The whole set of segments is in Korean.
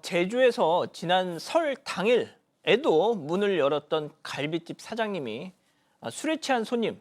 제주에서 지난 설 당일에도 문을 열었던 갈비집 사장님이 술에 취한 손님,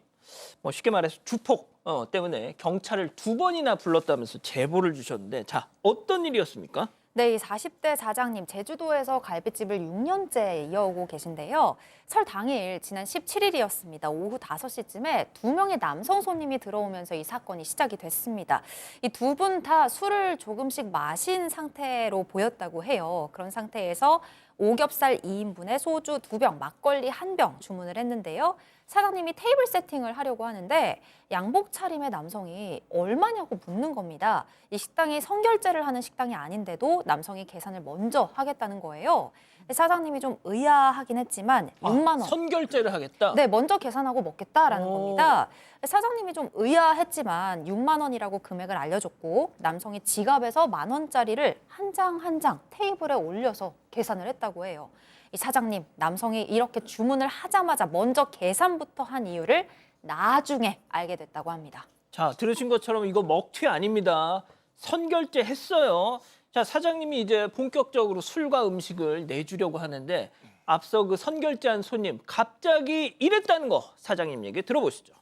쉽게 말해서 주폭 때문에 경찰을 2번이나 불렀다면서 제보를 주셨는데, 자, 어떤 일이었습니까? 네, 이 40대 사장님, 제주도에서 갈비집을 6년째 이어오고 계신데요. 설 당일, 지난 17일이었습니다. 오후 5시쯤에 2명의 남성 손님이 들어오면서 이 사건이 시작이 됐습니다. 이 2분 다 술을 조금씩 마신 상태로 보였다고 해요. 그런 상태에서 오겹살 2인분에 소주 2병, 막걸리 1병 주문을 했는데요. 사장님이 테이블 세팅을 하려고 하는데 양복 차림의 남성이 얼마냐고 묻는 겁니다. 이 식당이 선결제를 하는 식당이 아닌데도 남성이 계산을 먼저 하겠다는 거예요. 사장님이 좀 의아하긴 했지만 6만 원. 선결제를 하겠다? 네, 먼저 계산하고 먹겠다라는 오. 겁니다. 사장님이 좀 의아했지만 6만 원이라고 금액을 알려줬고 남성이 지갑에서 10,000원짜리를 한 장 한 장 테이블에 올려서 계산을 했다고 해요. 이 사장님, 남성이 이렇게 주문을 하자마자 먼저 계산부터 한 이유를 나중에 알게 됐다고 합니다. 자, 들으신 것처럼 이거 먹튀 아닙니다. 선결제 했어요. 자, 사장님이 이제 본격적으로 술과 음식을 내주려고 하는데 앞서 그 선결제한 손님 갑자기 이랬다는 거 사장님 얘기 들어보시죠.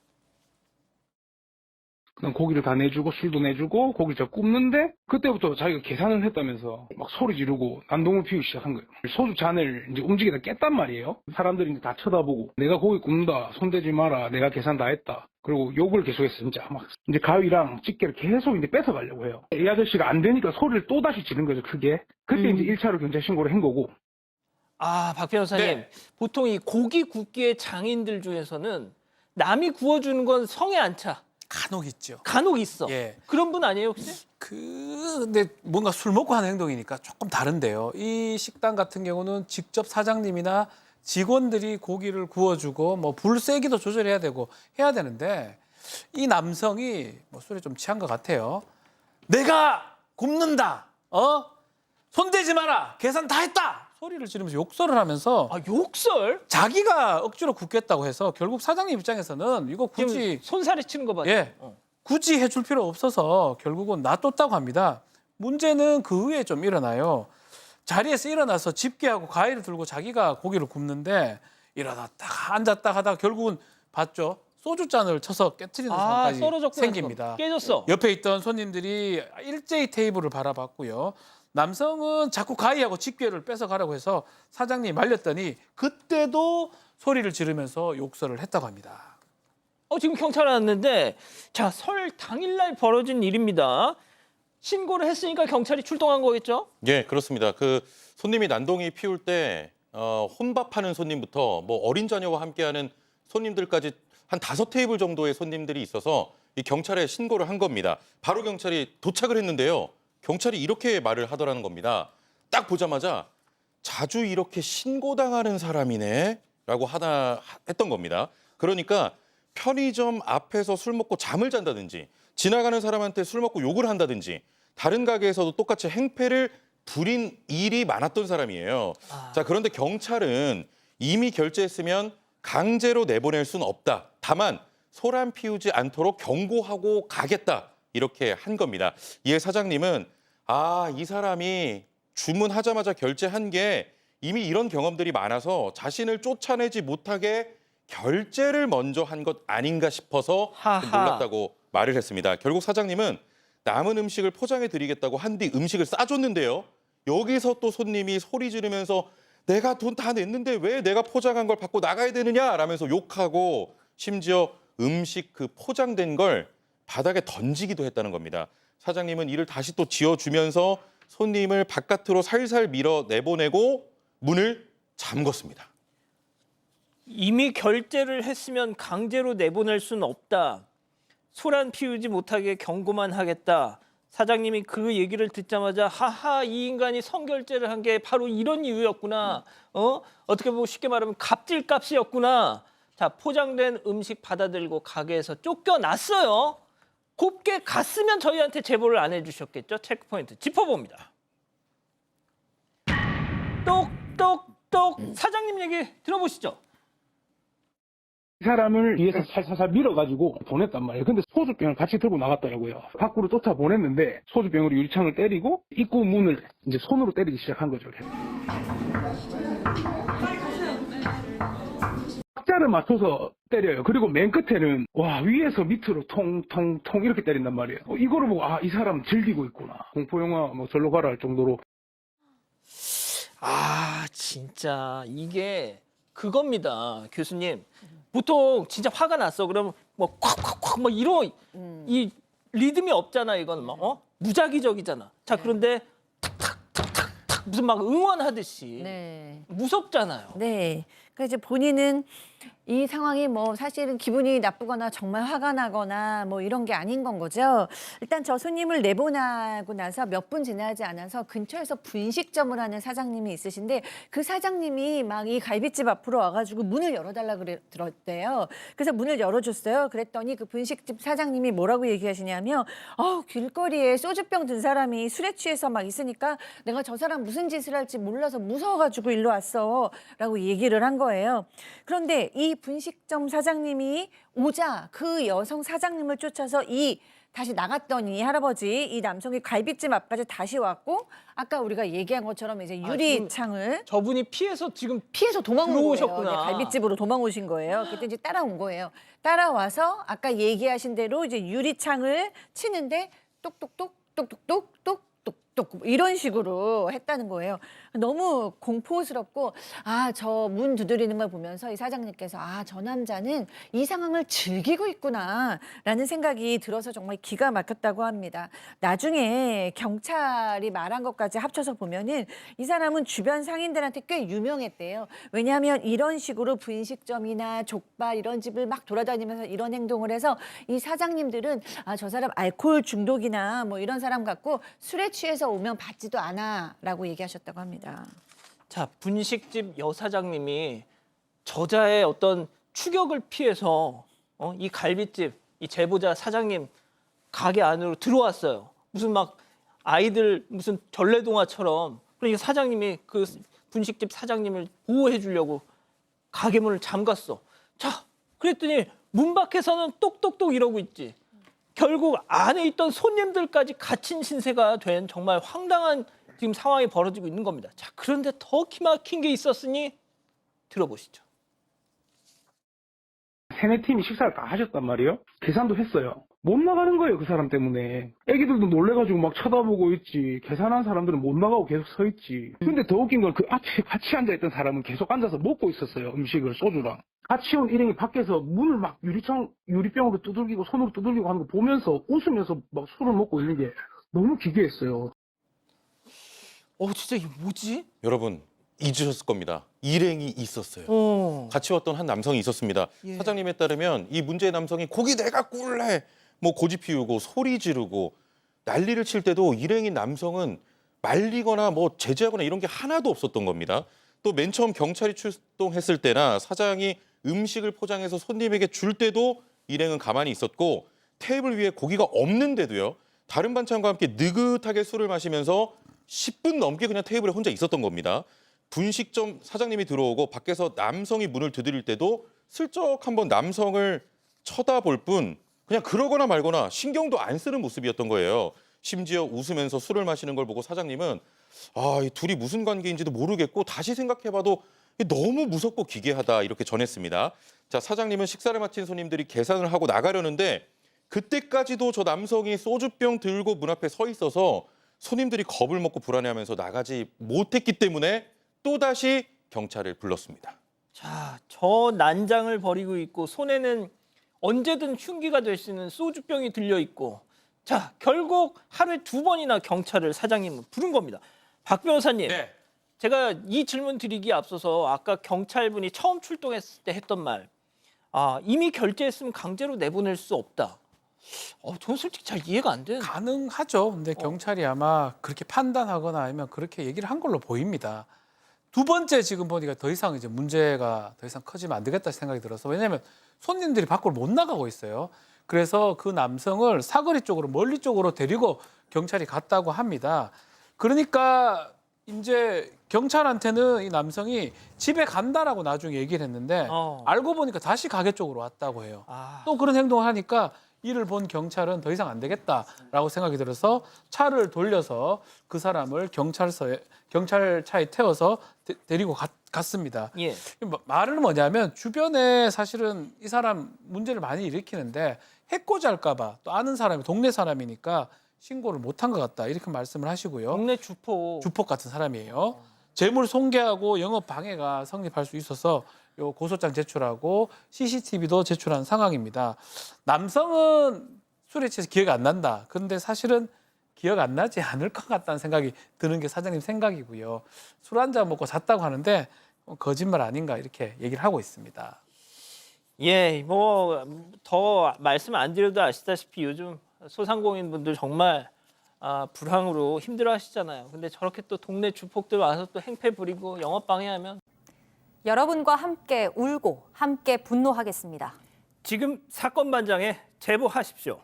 그냥 고기를 다 내주고 술도 내주고 고기를 저 굽는데 그때부터 자기가 계산을 했다면서 막 소리 지르고 난동을 피우기 시작한 거예요. 소주 잔을 이제 움직이다 깼단 말이에요. 사람들이 이제 다 쳐다보고 내가 고기 굽는다, 손대지 마라, 내가 계산 다 했다. 그리고 욕을 계속했어요. 진짜 막 이제 가위랑 집게를 계속 이제 뺏어가려고 해요. 이 아저씨가 안 되니까 소리를 또 다시 지른 거죠. 크게. 그때 이제 1차로 경찰 신고를 한 거고. 박 변호사님, 네. 보통 이 고기 굽기의 장인들 중에서는 남이 구워주는 건 성에 안 차. 간혹 있죠. 간혹 있어. 예. 그런 분 아니에요 혹시? 근데 뭔가 술 먹고 하는 행동이니까 조금 다른데요. 이 식당 같은 경우는 직접 사장님이나 직원들이 고기를 구워주고 뭐 불 세기도 조절해야 되고 해야 되는데 이 남성이 뭐 술에 좀 취한 것 같아요. 내가 굽는다. 손대지 마라. 계산 다 했다. 소리를 지르면서 욕설을 하면서 욕설? 자기가 억지로 굽겠다고 해서 결국 사장님 입장에서는 이거 굳이 지금 손살에 치는 거 봐요. 예. 굳이 해줄 필요 없어서 결국은 놔뒀다고 합니다. 문제는 그 후에 좀 일어나요. 자리에서 일어나서 집게하고 가위를 들고 자기가 고기를 굽는데 일어났다가 앉았다 하다가 결국은 봤죠. 소주잔을 쳐서 깨트리는 상황까지 썰어졌구나. 생깁니다. 깨졌어. 옆에 있던 손님들이 일제히 테이블을 바라봤고요. 남성은 자꾸 가위하고 집게를 뺏어가려고 해서 사장님이 말렸더니 그때도 소리를 지르면서 욕설을 했다고 합니다. 지금 경찰 왔는데 자, 설 당일날 벌어진 일입니다. 신고를 했으니까 경찰이 출동한 거겠죠? 예, 그렇습니다. 그 손님이 난동이 피울 때 혼밥하는 손님부터 뭐 어린 자녀와 함께하는 손님들까지 한 5테이블 정도의 손님들이 있어서 이 경찰에 신고를 한 겁니다. 바로 경찰이 도착을 했는데요. 경찰이 이렇게 말을 하더라는 겁니다. 딱 보자마자 자주 이렇게 신고당하는 사람이네 라고 했던 겁니다. 그러니까 편의점 앞에서 술 먹고 잠을 잔다든지 지나가는 사람한테 술 먹고 욕을 한다든지 다른 가게에서도 똑같이 행패를 부린 일이 많았던 사람이에요. 자, 그런데 경찰은 이미 결제했으면 강제로 내보낼 수는 없다. 다만 소란 피우지 않도록 경고하고 가겠다. 이렇게 한 겁니다. 이에 사장님은 이 사람이 주문하자마자 결제한 게 이미 이런 경험들이 많아서 자신을 쫓아내지 못하게 결제를 먼저 한 것 아닌가 싶어서 놀랐다고 말을 했습니다. 결국 사장님은 남은 음식을 포장해 드리겠다고 한 뒤 음식을 싸줬는데요. 여기서 또 손님이 소리 지르면서 내가 돈 다 냈는데 왜 내가 포장한 걸 받고 나가야 되느냐 라면서 욕하고 심지어 음식 그 포장된 걸 바닥에 던지기도 했다는 겁니다. 사장님은 이를 다시 또 지어주면서 손님을 바깥으로 살살 밀어 내보내고 문을 잠궜습니다. 이미 결제를 했으면 강제로 내보낼 수는 없다. 소란 피우지 못하게 경고만 하겠다. 사장님이 그 얘기를 듣자마자 이 인간이 선결제를 한 게 바로 이런 이유였구나. 어떻게 보면 쉽게 말하면 갑질값이었구나. 자, 포장된 음식 받아들고 가게에서 쫓겨났어요. 곱게 갔으면 저희한테 제보를 안 해주셨겠죠? 체크포인트 짚어봅니다. 똑똑똑 사장님 얘기 들어보시죠. 이 사람을 뒤에서 살살살 밀어가지고 보냈단 말이에요. 근데 소주병을 같이 들고 나갔더라고요. 밖으로 쫓아 보냈는데 소주병으로 유리창을 때리고 입구 문을 이제 손으로 때리기 시작한 거죠. 박자를 맞춰서 때려요. 그리고 맨 끝에는 와 위에서 밑으로 통통통 이렇게 때린단 말이에요. 이거를 보고 아 이 사람 즐기고 있구나. 공포 영화 뭐 절로 가라 할 정도로. 아, 진짜 이게 그겁니다, 교수님. 보통 진짜 화가 났어. 그러면 뭐 콱콱콱 뭐 이런 이 리듬이 없잖아. 이건 막 무작위적이잖아. 자, 그런데 탁탁탁탁탁 무슨 막 응원하듯이 네. 무섭잖아요. 네. 그러니까 이제 본인은 이 상황이 뭐 사실은 기분이 나쁘거나 정말 화가 나거나 뭐 이런 게 아닌 건 거죠. 일단 저 손님을 내보내고 나서 몇 분 지나지 않아서 근처에서 분식점을 하는 사장님이 있으신데 그 사장님이 막 이 갈비집 앞으로 와가지고 문을 열어달라 들었대요. 그래서 문을 열어줬어요. 그랬더니 그 분식집 사장님이 뭐라고 얘기하시냐면 길거리에 소주병 든 사람이 술에 취해서 막 있으니까 내가 저 사람 무슨 짓을 할지 몰라서 무서워가지고 일로 왔어 라고 얘기를 한 거예요. 그런데 이 분식점 사장님이 오자 그 여성 사장님을 쫓아서 다시 나갔더니 할아버지 이 남성이 갈비집 앞까지 다시 왔고 아까 우리가 얘기한 것처럼 이제 유리창을 저분이 피해서 지금 피해서 도망온 들어오셨구나. 거예요. 네, 갈비집으로 도망오신 거예요. 그때 이제 따라온 거예요. 따라와서 아까 얘기하신 대로 이제 유리창을 치는데 똑똑똑 똑똑똑 똑똑똑 이런 식으로 했다는 거예요. 너무 공포스럽고 저 문 두드리는 걸 보면서 이 사장님께서 저 남자는 이 상황을 즐기고 있구나라는 생각이 들어서 정말 기가 막혔다고 합니다. 나중에 경찰이 말한 것까지 합쳐서 보면은 이 사람은 주변 상인들한테 꽤 유명했대요. 왜냐하면 이런 식으로 분식점이나 족발 이런 집을 막 돌아다니면서 이런 행동을 해서 이 사장님들은 저 사람 알코올 중독이나 뭐 이런 사람 같고 술에 취해서 오면 받지도 않아라고 얘기하셨다고 합니다. 자, 분식집 여사장님이 저자의 어떤 추격을 피해서 이 갈비집 이 제보자 사장님 가게 안으로 들어왔어요. 무슨 막 아이들 무슨 전래동화처럼. 그러니까 사장님이 그 분식집 사장님을 보호해 주려고 가게 문을 잠갔어. 자, 그랬더니 문 밖에서는 똑똑똑 이러고 있지. 결국 안에 있던 손님들까지 갇힌 신세가 된 정말 황당한 지금 상황이 벌어지고 있는 겁니다. 자, 그런데 더 기막힌 게 있었으니 들어보시죠. 세네 팀이 식사를 다 하셨단 말이에요. 계산도 했어요. 못 나가는 거예요, 그 사람 때문에. 애기들도 놀래가지고 막 쳐다보고 있지. 계산한 사람들은 못 나가고 계속 서 있지. 근데 더 웃긴 건 그 앞에 같이 앉아있던 사람은 계속 앉아서 먹고 있었어요, 음식을, 소주랑. 같이 온 일행이 밖에서 문을 막 유리병으로 두들기고 손으로 두들기고 하는 거 보면서 웃으면서 막 술을 먹고 있는 게 너무 기괴했어요. 진짜 이게 뭐지? 여러분 잊으셨을 겁니다. 일행이 있었어요. 같이 왔던 한 남성이 있었습니다. 예. 사장님에 따르면 이 문제의 남성이 고기 내가 꿀래 뭐 고집 피우고 소리 지르고 난리를 칠 때도 일행인 남성은 말리거나 뭐 제지하거나 이런 게 하나도 없었던 겁니다. 또 맨 처음 경찰이 출동했을 때나 사장이 음식을 포장해서 손님에게 줄 때도 일행은 가만히 있었고 테이블 위에 고기가 없는데도요. 다른 반찬과 함께 느긋하게 술을 마시면서 10분 넘게 그냥 테이블에 혼자 있었던 겁니다. 분식점 사장님이 들어오고 밖에서 남성이 문을 두드릴 때도 슬쩍 한번 남성을 쳐다볼 뿐 그냥 그러거나 말거나 신경도 안 쓰는 모습이었던 거예요. 심지어 웃으면서 술을 마시는 걸 보고 사장님은 이 둘이 무슨 관계인지도 모르겠고 다시 생각해봐도 너무 무섭고 기괴하다 이렇게 전했습니다. 자, 사장님은 식사를 마친 손님들이 계산을 하고 나가려는데 그때까지도 저 남성이 소주병 들고 문 앞에 서 있어서 손님들이 겁을 먹고 불안해하면서 나가지 못했기 때문에 또다시 경찰을 불렀습니다. 자, 저 난장을 벌이고 있고 손에는 언제든 흉기가 될 수 있는 소주병이 들려 있고 자, 결국 하루에 2번이나 경찰을 사장님은 부른 겁니다. 박 변호사님, 네. 제가 이 질문 드리기에 앞서서 아까 경찰분이 처음 출동했을 때 했던 말 이미 결제했으면 강제로 내보낼 수 없다. 저는 솔직히 잘 이해가 안 되는. 가능하죠. 근데 경찰이 아마 그렇게 판단하거나 아니면 그렇게 얘기를 한 걸로 보입니다. 두 번째 지금 보니까 더 이상 이제 문제가 더 이상 커지면 안 되겠다 생각이 들어서 왜냐하면 손님들이 밖으로 못 나가고 있어요. 그래서 그 남성을 사거리 쪽으로 멀리 쪽으로 데리고 경찰이 갔다고 합니다. 그러니까 이제 경찰한테는 이 남성이 집에 간다라고 나중에 얘기를 했는데 알고 보니까 다시 가게 쪽으로 왔다고 해요. 또 그런 행동을 하니까 이를 본 경찰은 더 이상 안 되겠다라고 생각이 들어서 차를 돌려서 그 사람을 경찰차에 태워서 데리고 갔습니다. 예. 말은 뭐냐면 주변에 사실은 이 사람 문제를 많이 일으키는데 해코지 할까 봐 또 아는 사람이 동네 사람이니까 신고를 못한 것 같다 이렇게 말씀을 하시고요. 동네 주포. 주폭 같은 사람이에요. 재물 손괴하고 영업 방해가 성립할 수 있어서 요 고소장 제출하고 CCTV도 제출한 상황입니다. 남성은 술에 취해서 기억이 안 난다. 그런데 사실은 기억 안 나지 않을 것 같다는 생각이 드는 게 사장님 생각이고요. 술 한 잔 먹고 잤다고 하는데 거짓말 아닌가 이렇게 얘기를 하고 있습니다. 예, 뭐 더 말씀 안 드려도 아시다시피 요즘 소상공인 분들 정말 불황으로 힘들어하시잖아요. 근데 저렇게 또 동네 주폭들 와서 또 행패 부리고 영업 방해하면 여러분과 함께 울고 함께 분노하겠습니다. 지금 사건 반장에 제보하십시오.